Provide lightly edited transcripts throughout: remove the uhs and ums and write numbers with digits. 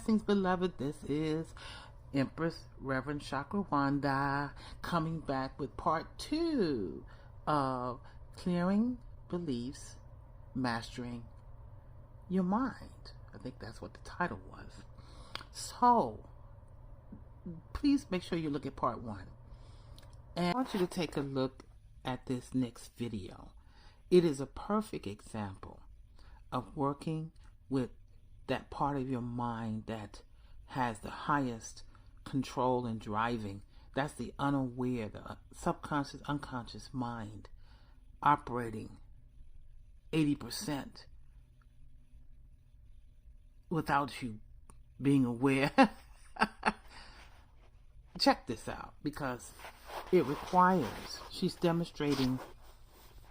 Blessings, beloved. This is Empress Reverend Chakrawanda coming back with part 2 of Clearing Beliefs, Mastering Your Mind. I think that's what the title was. So, please make sure you look at part 1. And I want you to take a look at this next video. It is a perfect example of working with that part of your mind that has the highest control and driving. That's the unaware, the subconscious, unconscious mind operating 80% without you being aware. Check this out, because it requires, she's demonstrating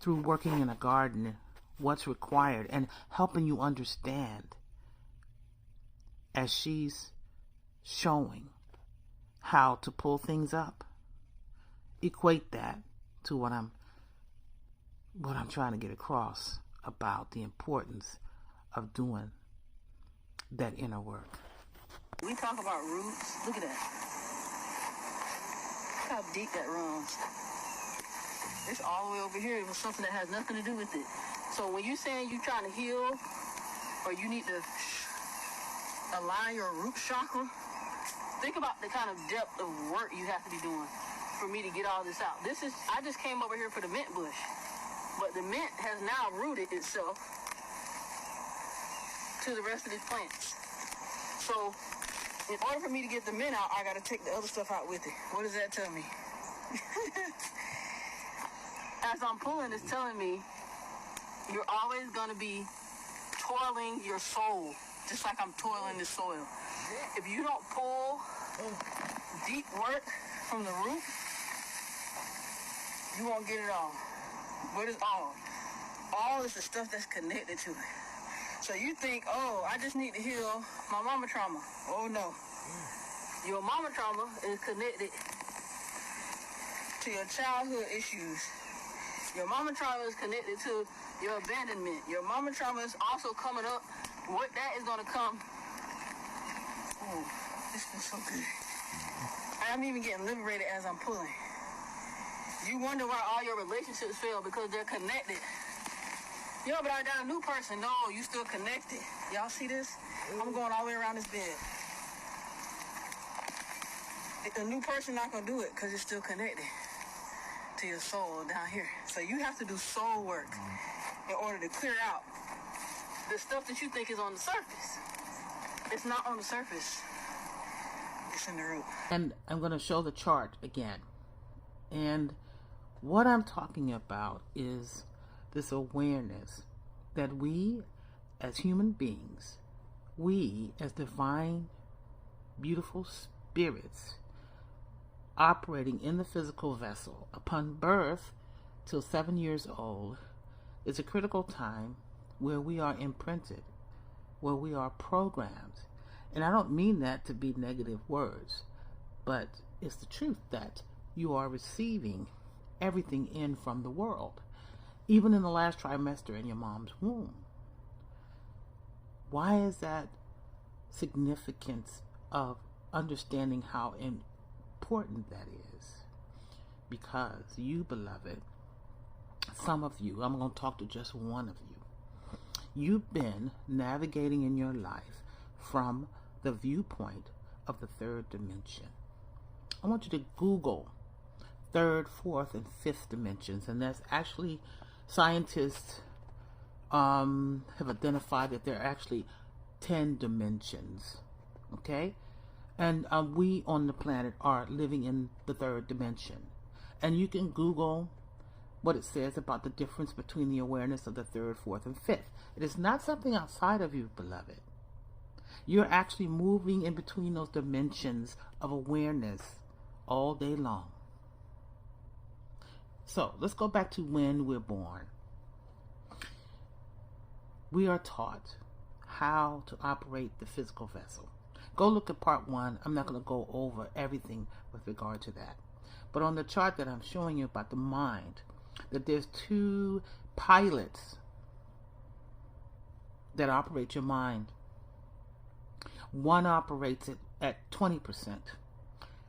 through working in a garden what's required and helping you understand as she's showing how to pull things up. Equate that to what I'm trying to get across about the importance of doing that inner work. We talk about roots. Look at that. Look how deep that runs. It's all the way over here with something that has nothing to do with it. So when you're saying you're trying to heal or you need to align your root chakra, think about the kind of depth of work you have to be doing for me to get all this out. I just came over here for the mint bush, but the mint has now rooted itself to the rest of these plants. So in order for me to get the mint out, I got to take the other stuff out with it. What does that tell me? As I'm pulling, it's telling me you're always going to be toiling your soul, just like I'm toiling the soil. If you don't pull deep work from the root, you won't get it all. What is all? All is the stuff that's connected to it. So you think, oh, I just need to heal my mama trauma. Oh, no. Your mama trauma is connected to your childhood issues. Your mama trauma is connected to your abandonment. Your mama trauma is also coming up. What that is going to come. Oh, this feels so good. I'm even getting liberated as I'm pulling. You wonder why all your relationships fail, because they're connected. Yo, but I got a new person. No, you still connected. Y'all see this? I'm going all the way around this bed. The new person not going to do it because it's still connected to your soul down here. So you have to do soul work in order to clear out the stuff that you think is on the surface. It's not on the surface. It's in the root. And I'm going to show the chart again. And what I'm talking about is this awareness that we as human beings, we as divine, beautiful spirits operating in the physical vessel upon birth till 7 years old is a critical time where we are imprinted, where we are programmed. And I don't mean that to be negative words, but it's the truth that you are receiving everything in from the world, even in the last trimester in your mom's womb. Why is that significance of understanding how important that is? Because you, beloved, some of you, I'm going to talk to just one of you, you've been navigating in your life from the viewpoint of the third dimension. I want you to Google third, fourth, and fifth dimensions, and that's actually, scientists have identified that there are actually 10 dimensions, okay? And we on the planet are living in the third dimension. And you can Google what it says about the difference between the awareness of the third, fourth, and fifth. It is not something outside of you, beloved. You're actually moving in between those dimensions of awareness all day long. So let's go back to when we're born. We are taught how to operate the physical vessel. Go look at part 1. I'm not going to go over everything with regard to that. But on the chart that I'm showing you about the mind, that there's 2 pilots that operate your mind. One operates it at 20%.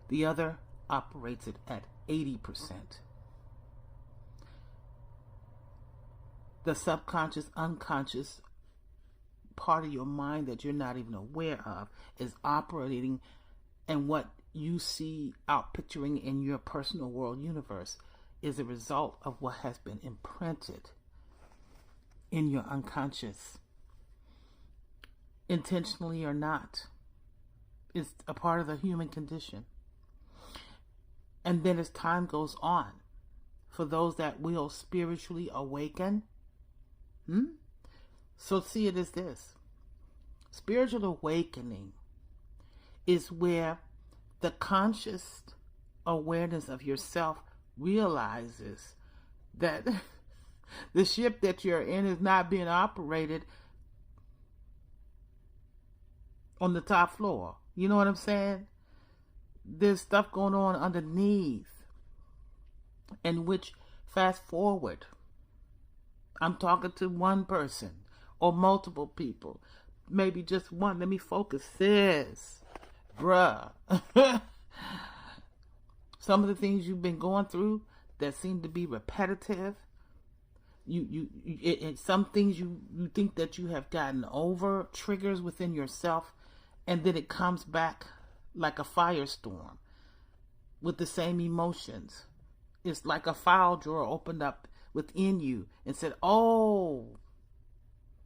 The other operates it at 80%. The subconscious, unconscious part of your mind that you're not even aware of is operating, and what you see out picturing in your personal world universe is a result of what has been imprinted in your unconscious, intentionally or not. It's a part of the human condition. And then as time goes on, for those that will spiritually awaken, so see it as this. Spiritual awakening is where the conscious awareness of yourself realizes that the ship that you're in is not being operated on the top floor. You know what I'm saying? There's stuff going on underneath, in which, fast forward, I'm talking to one person or multiple people, maybe just one. Let me focus this, bruh. Some of the things you've been going through that seem to be repetitive, some things you think that you have gotten over, triggers within yourself, and then it comes back like a firestorm with the same emotions. It's like a file drawer opened up within you and said, oh,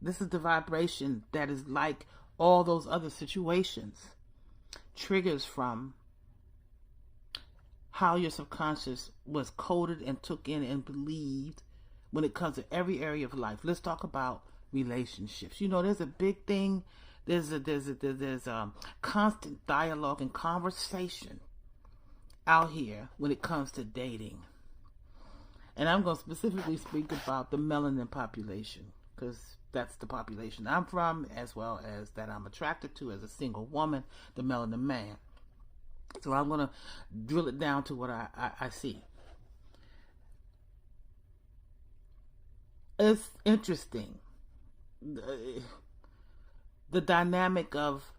this is the vibration that is like all those other situations. Triggers from how your subconscious was coded and took in and believed when it comes to every area of life. Let's talk about relationships. You know, there's a big thing. There's a constant dialogue and conversation out here when it comes to dating. And I'm going to specifically speak about the melanin population, because that's the population I'm from, as well as that I'm attracted to as a single woman, the melanin man. So I'm going to drill it down to what I see. It's interesting. The dynamic of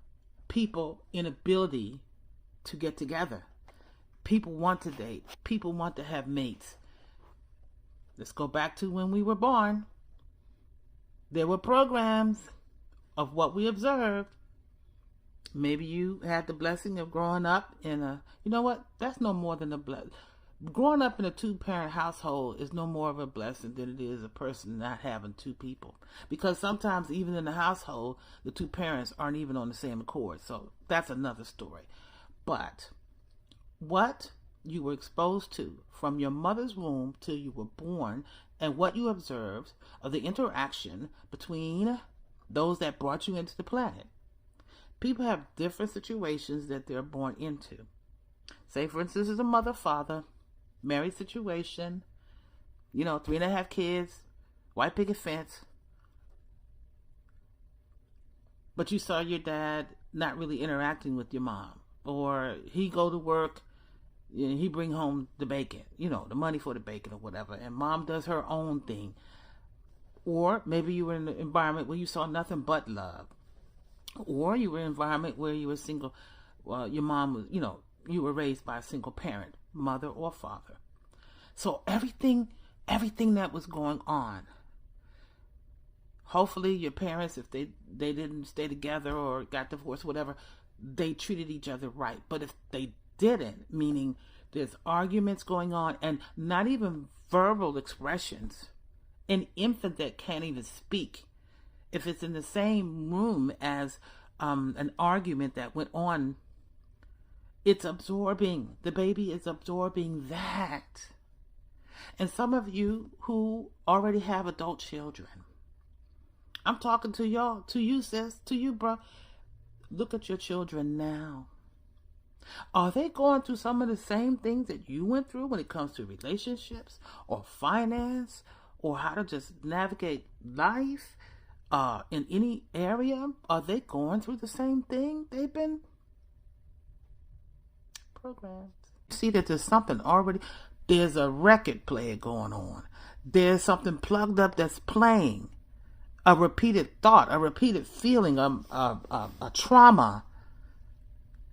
people inability to get together. People want to date. People want to have mates. Let's go back to when we were born. There were programs of what we observed. Maybe you had the blessing of growing up in a, you know what? That's no more than a blessing. Growing up in a two-parent household is no more of a blessing than it is a person not having two people. Because sometimes even in the household, the two parents aren't even on the same accord. So that's another story. But what you were exposed to from your mother's womb till you were born, and what you observed of the interaction between those that brought you into the planet. People have different situations that they're born into. Say, for instance, as a mother, father, married situation, 3.5 kids, white picket fence. But you saw your dad not really interacting with your mom. Or he go to work, he bring home the bacon, the money for the bacon or whatever. And mom does her own thing. Or maybe you were in an environment where you saw nothing but love. Or you were in an environment where you were single. Well, your mom was, you were raised by a single parent, mother or father. So everything that was going on, hopefully your parents, if they didn't stay together or got divorced, whatever, they treated each other right. But if they didn't, meaning there's arguments going on and not even verbal expressions, an infant that can't even speak, if it's in the same room as an argument that went on, it's absorbing. The baby is absorbing that. And some of you who already have adult children, I'm talking to y'all, to you sis, to you bro. Look at your children now. Are they going through some of the same things that you went through when it comes to relationships or finance or how to just navigate life in any area? Are they going through the same thing? They've been programmed. See that there's something already, there's a record player going on. There's something plugged up that's playing. A repeated thought, a repeated feeling, a trauma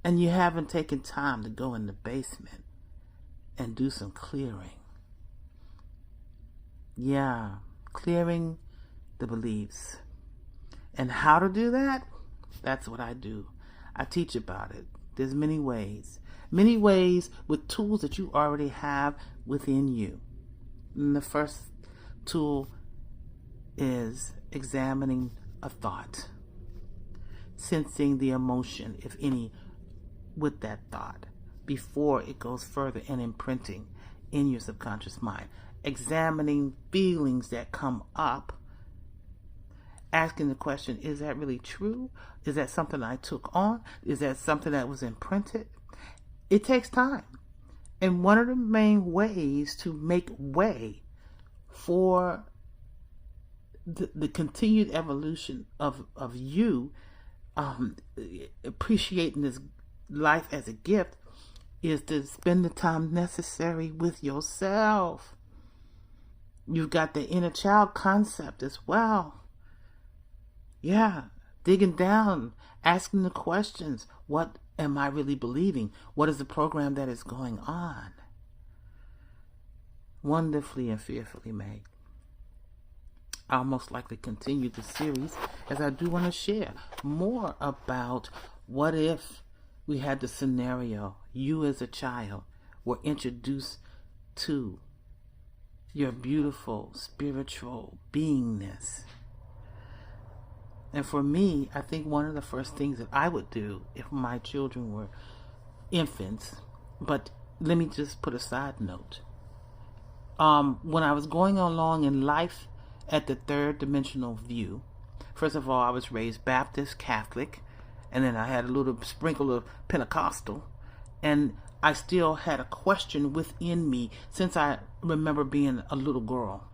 and you haven't taken time to go in the basement and do some clearing. Yeah, clearing the beliefs. And how to do that? That's what I do. I teach about it. There's many ways with tools that you already have within you. And the first tool is examining a thought, sensing the emotion, if any, with that thought before it goes further and imprinting in your subconscious mind. Examining feelings that come up, asking the question, is that really true? Is that something I took on? Is that something that was imprinted? It takes time. And one of the main ways to make way for the continued evolution of you appreciating this life as a gift is to spend the time necessary with yourself. You've got the inner child concept as well. Yeah, digging down, asking the questions. What am I really believing? What is the program that is going on? Wonderfully and fearfully made. I almost like to continue the series, as I do want to share more about what if we had the scenario, you as a child were introduced to your beautiful spiritual beingness. And for me, I think one of the first things that I would do if my children were infants, but let me just put a side note. When I was going along in life at the third dimensional view, first of all, I was raised Baptist, Catholic, and then I had a little sprinkle of Pentecostal, and I still had a question within me since I remember being a little girl.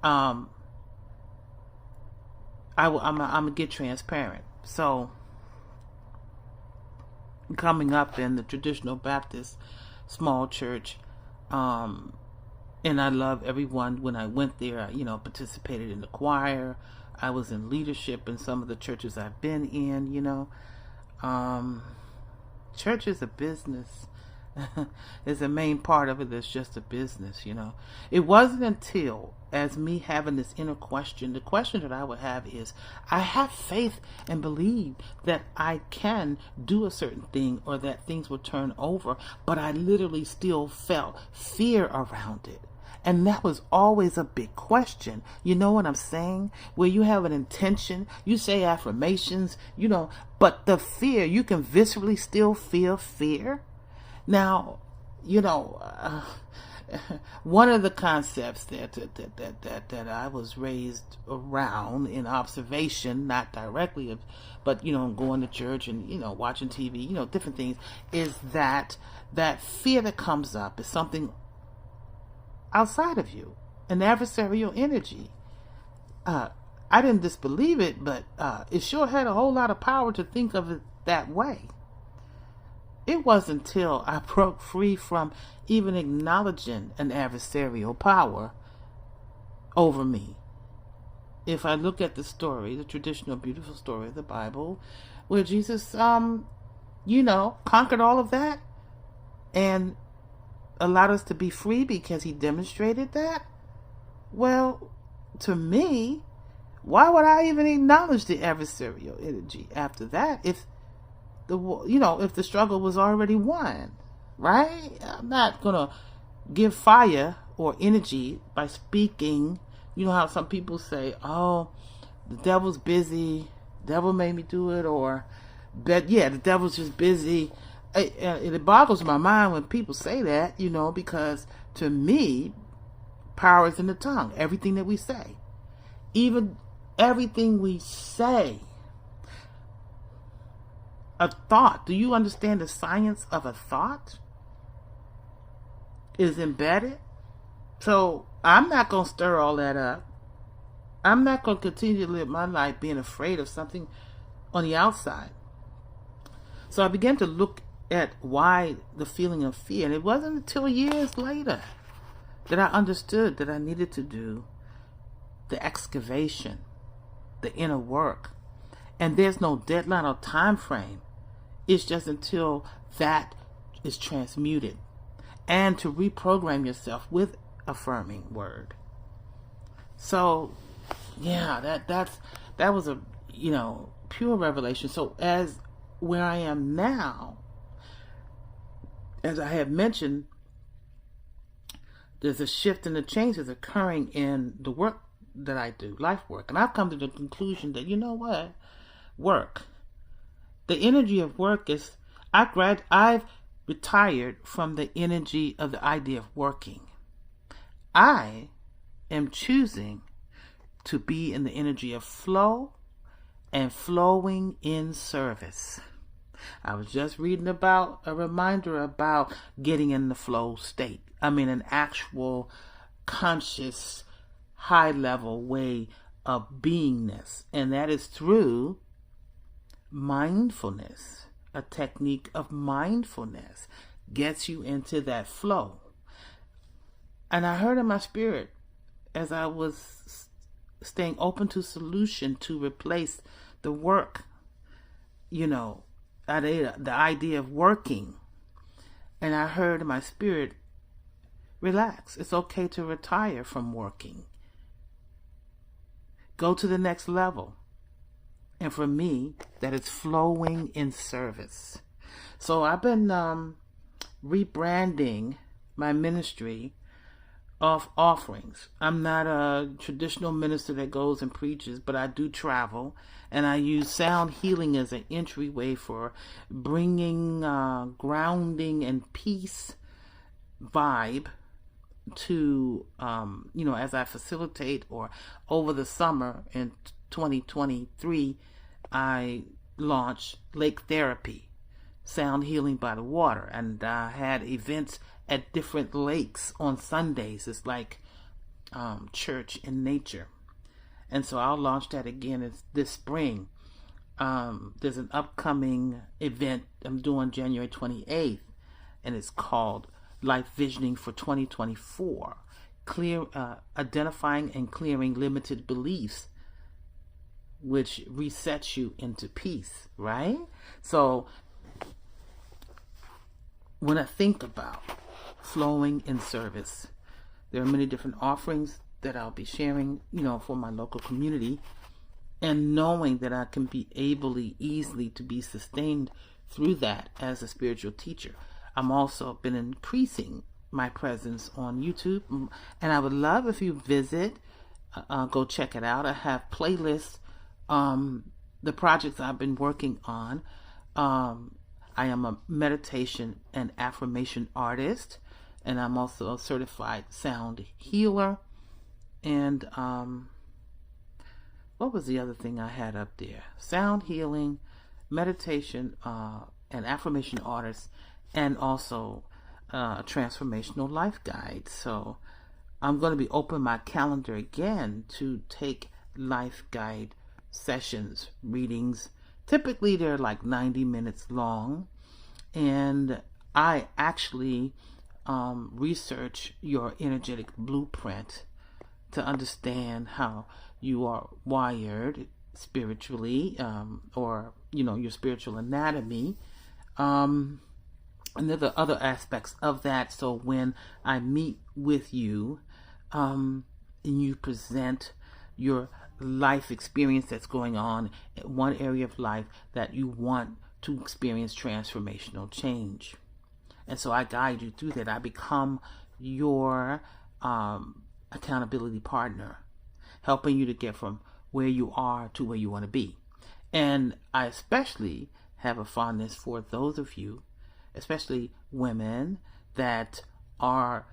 I'm gonna get transparent. So, coming up in the traditional Baptist small church, and I love everyone. When I went there, I, participated in the choir. I was in leadership in some of the churches I've been in, Church is a business. It's a main part of it that's just a business, It wasn't until, as me having this inner question, the question that I would have is, I have faith and believe that I can do a certain thing or that things will turn over, but I literally still felt fear around it. And that was always a big question. You know what I'm saying? Where you have an intention, you say affirmations, but the fear, you can viscerally still feel fear. Now, one of the concepts that I was raised around in observation, not directly, but going to church and watching TV, different things, is that fear that comes up is something outside of you, an adversarial energy. I didn't disbelieve it, but it sure had a whole lot of power to think of it that way. It wasn't until I broke free from even acknowledging an adversarial power over me. If I look at the story, the traditional beautiful story of the Bible, where Jesus, conquered all of that and allowed us to be free because he demonstrated that, well, to me, why would I even acknowledge the adversarial energy after that if the struggle was already won, right? I'm not gonna give fire or energy by speaking. You know how some people say, "Oh, the devil's busy. Devil made me do it," or "But yeah, the devil's just busy." It boggles my mind when people say that, because to me, power is in the tongue. Everything that we say, even everything we say. A thought. Do you understand the science of a thought? Is embedded. So I'm not going to stir all that up. I'm not going to continue to live my life being afraid of something on the outside. So I began to look at why the feeling of fear. And it wasn't until years later that I understood that I needed to do the excavation, the inner work. And there's no deadline or time frame It's just until that is transmuted, and to reprogram yourself with affirming word. So yeah, that was a pure revelation. So as where I am now, as I have mentioned, there's a shift and a change that's occurring in the work that I do, life work. And I've come to the conclusion that, you know what? Work. The energy of work is, I've retired from the energy of the idea of working. I am choosing to be in the energy of flow and flowing in service. I was just reading about a reminder about getting in the flow state. I mean, an actual conscious, high level way of beingness. And that is through mindfulness. A technique of mindfulness gets you into that flow. And I heard in my spirit, as I was staying open to solution to replace the work, the idea of working. And I heard in my spirit, relax. It's okay to retire from working. Go to the next level. And for me, that is flowing in service. So I've been rebranding my ministry of offerings. I'm not a traditional minister that goes and preaches, but I do travel, and I use sound healing as an entryway for bringing grounding and peace vibe to, as I facilitate, or over the summer in 2023, I launched Lake Therapy, Sound Healing by the Water, and I had events at different lakes on Sundays. It's like church in nature. And so I'll launch that again this spring. There's an upcoming event I'm doing January 28th, and it's called Life Visioning for 2024. Identifying and clearing limited beliefs, which resets you into peace, right? So when I think about flowing in service, there are many different offerings that I'll be sharing, for my local community, and knowing that I can be easily to be sustained through that as a spiritual teacher. I'm also been increasing my presence on YouTube, and I would love if you visit, go check it out. I have playlists, the projects I've been working on. I am a meditation and affirmation artist, and I'm also a certified sound healer. And what was the other thing I had up there? Sound healing, meditation, and affirmation artist, and also a transformational life guide. So I'm going to be opening my calendar again to take life guide sessions, readings. Typically they're like 90 minutes long, and I actually research your energetic blueprint to understand how you are wired spiritually, or your spiritual anatomy, and there are other aspects of that. So when I meet with you, and you present your life experience that's going on in one area of life that you want to experience transformational change, and so I guide you through that. I become your accountability partner, helping you to get from where you are to where you want to be. And I especially have a fondness for those of you, especially women, that are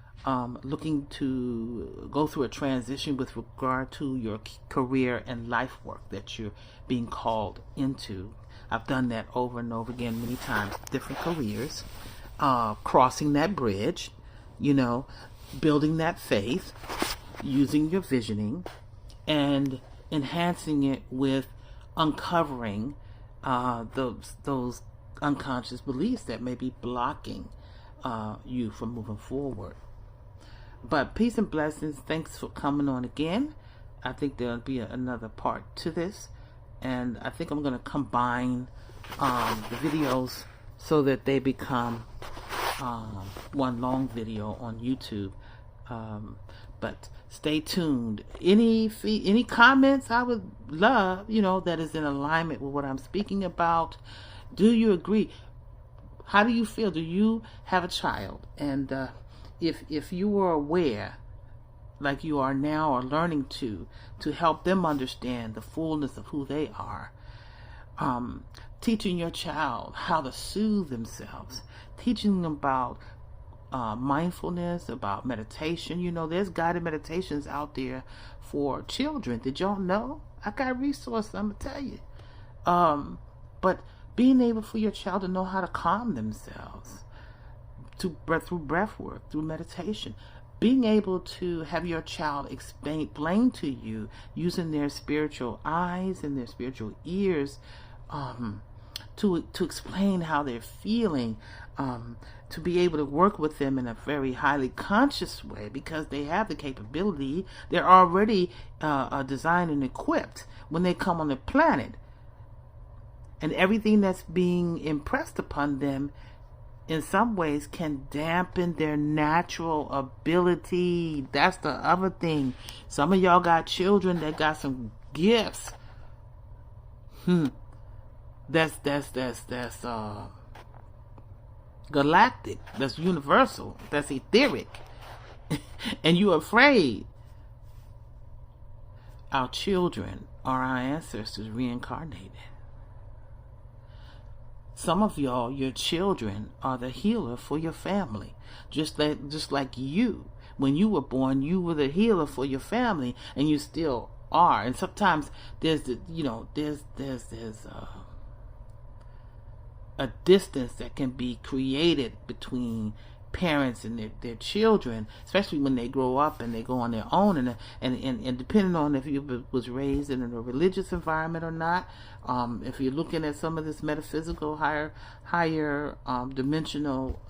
looking to go through a transition with regard to your career and life work that you're being called into. I've done that over and over again many times, different careers, crossing that bridge, building that faith, using your visioning, and enhancing it with uncovering those unconscious beliefs that may be blocking you from moving forward. But peace and blessings. Thanks for coming on again. I think there'll be another part to this, and I think I'm going to combine the videos so that they become one long video on YouTube. But stay tuned. Any comments I would love, that is in alignment with what I'm speaking about. Do you agree? How do you feel? Do you have a child? And if you were aware, like you are now, or learning to help them understand the fullness of who they are, teaching your child how to soothe themselves, teaching them about mindfulness, about meditation. There's guided meditations out there for children. Did y'all know? I got resources, I'm gonna tell you. But being able for your child to know how to calm themselves through breath work, through meditation, being able to have your child explain to you using their spiritual eyes and their spiritual ears, to explain how they're feeling, to be able to work with them in a very highly conscious way, because they have the capability. They're already designed and equipped when they come on the planet, and everything that's being impressed upon them in some ways can dampen their natural ability. That's the other thing. Some of y'all got children that got some gifts. That's galactic. That's universal. That's etheric. And you're afraid. Our children are our ancestors reincarnated. Some of y'all, your children are the healer for your family. Just like you. When you were born, you were the healer for your family, and you still are. And sometimes there's a distance that can be created between parents and their children, especially when they grow up and they go on their own, and depending on if you was raised in a religious environment or not. If you're looking at some of this metaphysical, higher dimensional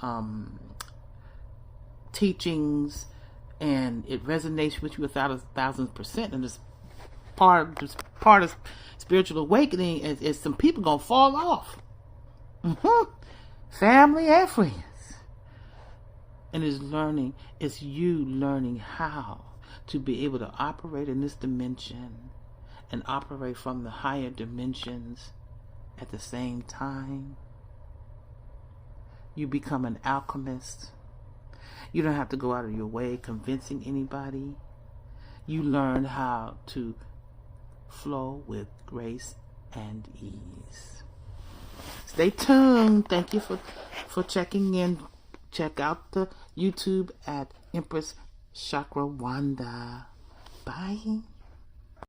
teachings, and it resonates with you 1,000%, and this part of spiritual awakening is some people gonna fall off. Family and friends. And it's you learning how to be able to operate in this dimension and operate from the higher dimensions at the same time. You become an alchemist. You don't have to go out of your way convincing anybody. You learn how to flow with grace and ease. Stay tuned. Thank you for checking in. Check out the YouTube at Empress Chakra Wanda. Bye.